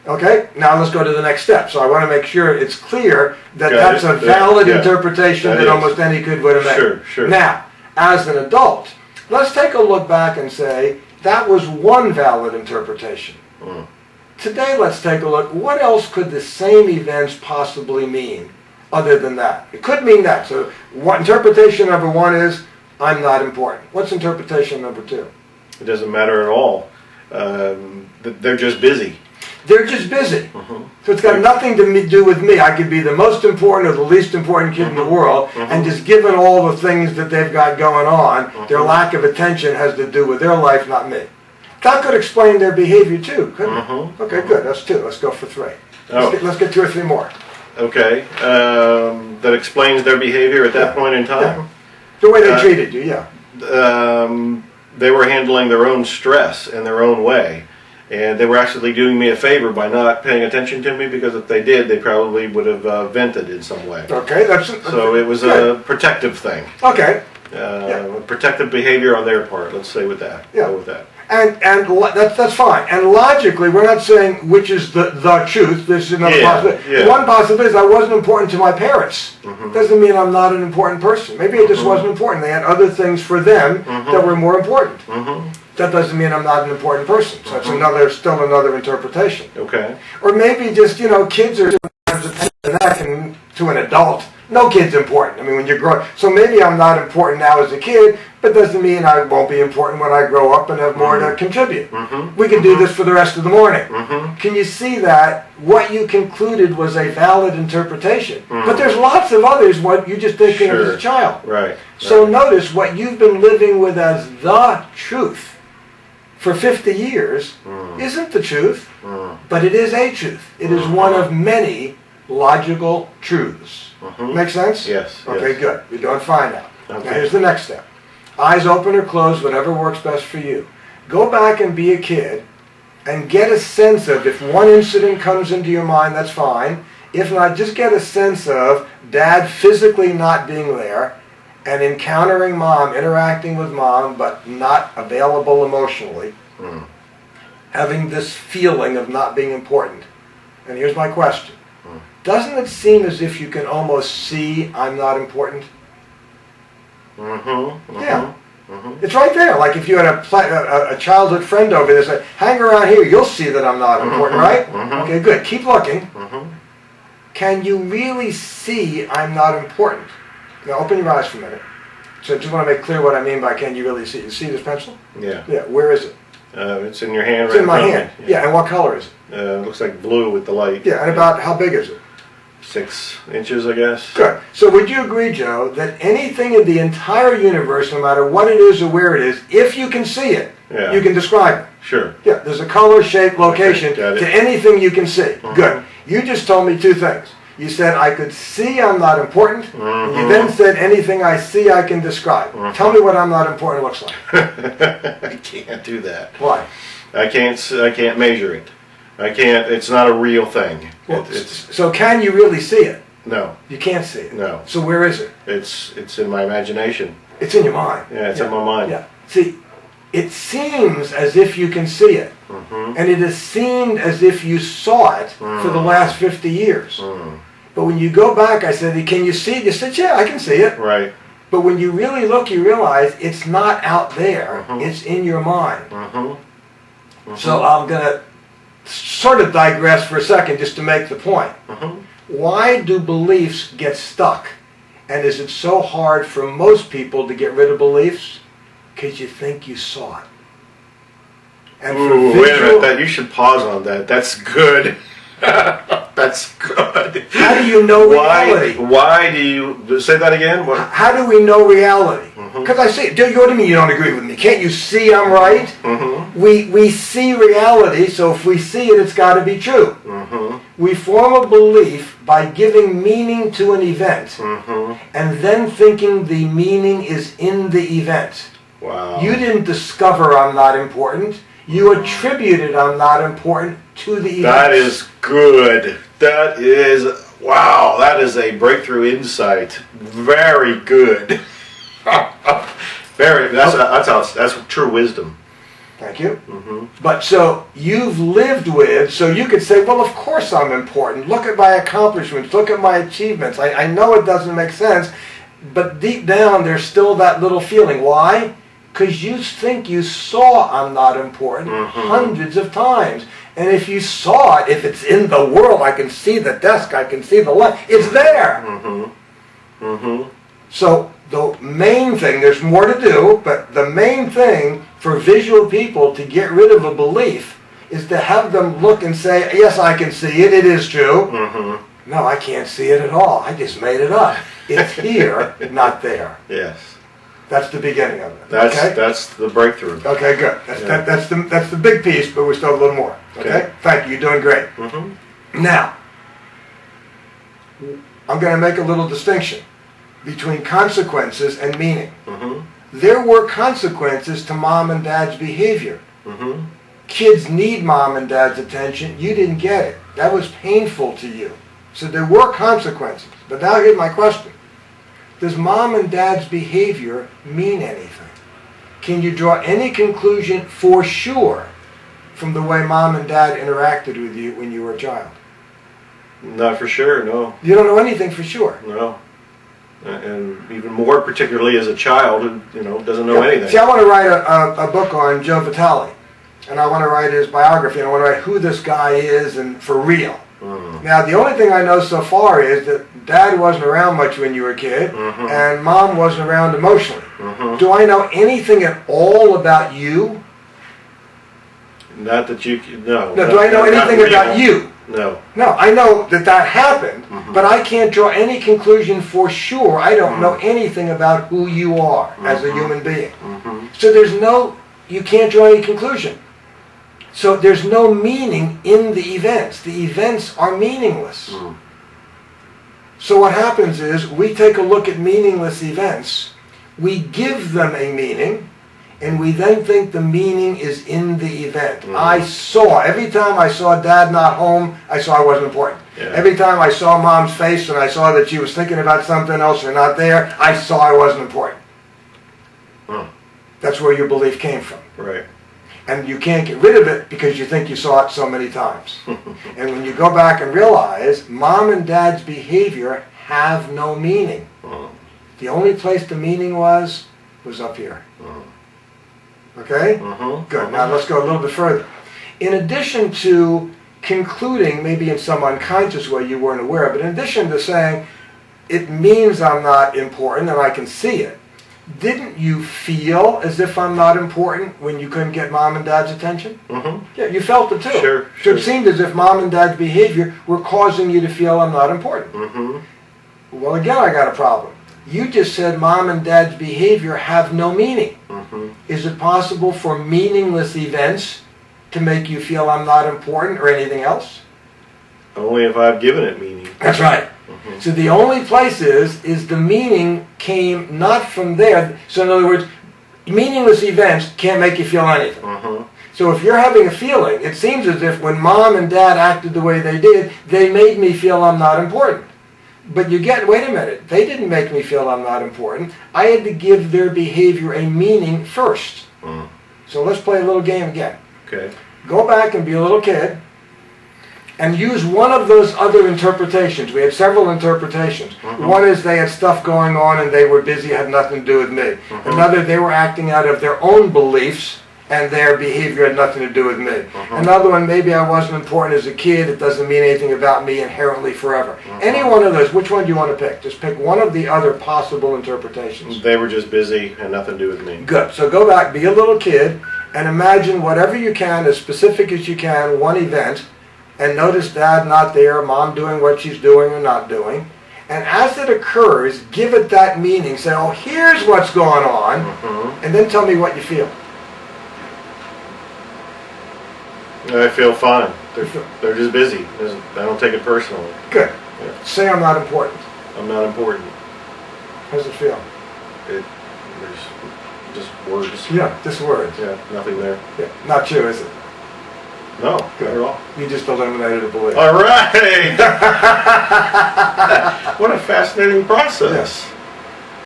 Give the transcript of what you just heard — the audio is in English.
Okay, now let's go to the next step. So I want to make sure it's clear that Got that's it. a valid Yeah. interpretation That that is. almost any kid would have made. Sure, sure. Now, as an adult, let's take a look back and say that was one valid interpretation. Mm. Today, let's take a look. What else could the same events possibly mean other than that? It could mean that. So what, interpretation number one is, I'm not important. What's interpretation number two? It doesn't matter at all. They're just busy. They're just busy. Mm-hmm. So it's got nothing to do with me. I could be the most important or the least important kid in the world, and just given all the things that they've got going on, their lack of attention has to do with their life, not me. That could explain their behavior too, couldn't it? Okay, good. That's two. Let's go for three. Let's get two or three more. Okay. That explains their behavior at that point in time? Yeah. The way they treated you, yeah. They were handling their own stress in their own way. And they were actually doing me a favor by not paying attention to me, because if they did, they probably would have vented in some way. Okay, So it was good. a protective thing. Okay. Protective behavior on their part. Let's say with that. Yeah. Go with that. And that's fine. And logically, we're not saying which is the truth. There's another possibility. Yeah. One possibility is I wasn't important to my parents. Doesn't mean I'm not an important person. Maybe it just wasn't important. They had other things for them that were more important. That doesn't mean I'm not an important person. So it's still another interpretation. Okay. Or maybe just, kids are and to an adult. No kid's important. I mean, when you grow up. So maybe I'm not important now as a kid, but doesn't mean I won't be important when I grow up and have more to contribute. We can do this for the rest of the morning. Can you see that what you concluded was a valid interpretation? But there's lots of others what you just thinking of as a child. Right. So notice what you've been living with as the truth for 50 years isn't the truth, but it is a truth. It is one of many logical truths. Make sense? Yes. Okay, yes. good. You're doing fine now. Okay. Now here's the next step. Eyes open or closed, whatever works best for you. Go back and be a kid and get a sense of, if one incident comes into your mind, that's fine. If not, just get a sense of dad physically not being there and encountering mom, interacting with mom, but not available emotionally. Having this feeling of not being important. And here's my question. Doesn't it seem as if you can almost see I'm not important? Yeah. It's right there. Like if you had a childhood friend over there, say, hang around here, you'll see that I'm not important, right? Okay, good. Keep looking. Can you really see I'm not important? Now open your eyes for a minute. So I just want to make clear what I mean by can you really see? You see this pencil? Yeah. Yeah, where is it? It's in your hand It's right in my front of hand. me. Yeah, and what color is it? It looks like blue with the light. Yeah, and about how big is it? 6 inches, I guess. Good. So would you agree, Joe, that anything in the entire universe, no matter what it is or where it is, if you can see it, Yeah. you can describe it? Sure. Yeah, there's a color, shape, location Okay, got it. to anything you can see. Good. You just told me two things. You said I could see I'm not important, and you then said anything I see I can describe. Tell me what I'm not important looks like. I can't do that. Why? I can't measure it. I can't. It's not a real thing. Well, It's so can you really see it? no, You can't see it. no. So where is it? It's in my imagination. It's in your mind. Yeah, it's in my mind. Yeah. See, it seems as if you can see it. And it has seemed as if you saw it for the last 50 years. But when you go back, I said, can you see it? You said, yeah, I can see it. Right. But when you really look, you realize it's not out there. It's in your mind. So I'm going to sort of digress for a second just to make the point. Why do beliefs get stuck? And is it so hard for most people to get rid of beliefs? Because you think you saw it. And for Ooh, wait a minute. You should pause on that. That's good. That's good. How do you know reality? Why do you say that again? What? How do we know reality? Because I see, what do you mean you don't agree with me? Can't you see I'm right? We see reality, so if we see it, it's got to be true. We form a belief by giving meaning to an event and then thinking the meaning is in the event. Wow. You didn't discover I'm not important. You attributed I'm not important to the event. That is good. That is, wow, that is a breakthrough insight. Very good. That's true wisdom. Thank you. Mm-hmm. But so you've lived with, so you could say, well, of course I'm important. Look at my accomplishments. Look at my achievements. I know it doesn't make sense, but deep down there's still that little feeling. Why? Because you think you saw I'm not important hundreds of times. And if you saw it, if it's in the world, I can see the desk, I can see the light, it's there. Mm-hmm. Mm-hmm. So the main thing, there's more to do, but the main thing for visual people to get rid of a belief is to have them look and say, yes, I can see it, it is true. Mm-hmm. No, I can't see it at all. I just made it up. It's here, not there. Yes. That's the beginning of it. That's the breakthrough. Okay, good. That's the big piece, but we still have a little more. Okay? Thank you. You're doing great. Mm-hmm. Now, I'm going to make a little distinction between consequences and meaning. Mm-hmm. There were consequences to mom and dad's behavior. Mm-hmm. Kids need mom and dad's attention. You didn't get it. That was painful to you. So there were consequences. But now here's my question. Does mom and dad's behavior mean anything? Can you draw any conclusion for sure from the way mom and dad interacted with you when you were a child? Not for sure, no. You don't know anything for sure. No. And even more particularly as a child who, doesn't know anything. See, I want to write a book on Joe Vitale. And I want to write his biography, and I want to write who this guy is and for real. Mm-hmm. Now, the only thing I know so far is that dad wasn't around much when you were a kid, and mom wasn't around emotionally. Mm-hmm. Do I know anything at all about you? Not that you, no. No, do I know anything about you? No. No, I know that happened, but I can't draw any conclusion for sure. I don't know anything about who you are as a human being. So you can't draw any conclusion. So there's no meaning in the events. The events are meaningless. So what happens is we take a look at meaningless events, we give them a meaning, and we then think the meaning is in the event. Every time I saw dad not home, I saw I wasn't important. Yeah. Every time I saw mom's face and I saw that she was thinking about something else or not there, I saw I wasn't important. That's where your belief came from. Right. And you can't get rid of it because you think you saw it so many times. And when you go back and realize mom and dad's behavior have no meaning. The only place the meaning was up here. Okay? Good. Now let's go a little bit further. In addition to concluding, maybe in some unconscious way you weren't aware of, but in addition to saying, it means I'm not important and I can see it, didn't you feel as if I'm not important when you couldn't get mom and dad's attention? Yeah, you felt it too. Sure. So it seemed as if mom and dad's behavior were causing you to feel I'm not important. Well, again, I got a problem. You just said mom and dad's behavior have no meaning. Is it possible for meaningless events to make you feel I'm not important or anything else? Only if I've given it meaning. That's right. So the only place is the meaning came not from there. So in other words, meaningless events can't make you feel anything. So if you're having a feeling, it seems as if when mom and dad acted the way they did, they made me feel I'm not important. But wait a minute, they didn't make me feel I'm not important. I had to give their behavior a meaning first. So let's play a little game again. Okay. Go back and be a little kid and use one of those other interpretations. We had several interpretations. One is they had stuff going on and they were busy, had nothing to do with me. Another, they were acting out of their own beliefs and their behavior had nothing to do with me. Another one, maybe I wasn't important as a kid, it doesn't mean anything about me inherently forever. Any one of those, which one do you want to pick? Just pick one of the other possible interpretations. They were just busy and nothing to do with me. Good. So go back, be a little kid, and imagine whatever you can, as specific as you can, one event, and notice dad not there, mom doing what she's doing or not doing. And as it occurs, give it that meaning. Say, oh, here's what's going on, and then tell me what you feel. I feel fine. They're just busy. I don't take it personally. Good. Yeah. Say I'm not important. I'm not important. How does it feel? There's just words. Yeah, just words. Yeah, nothing there. Yeah, not true, is it? No, Good. not at all. You just eliminated a belief. All right. What a fascinating process. Yes.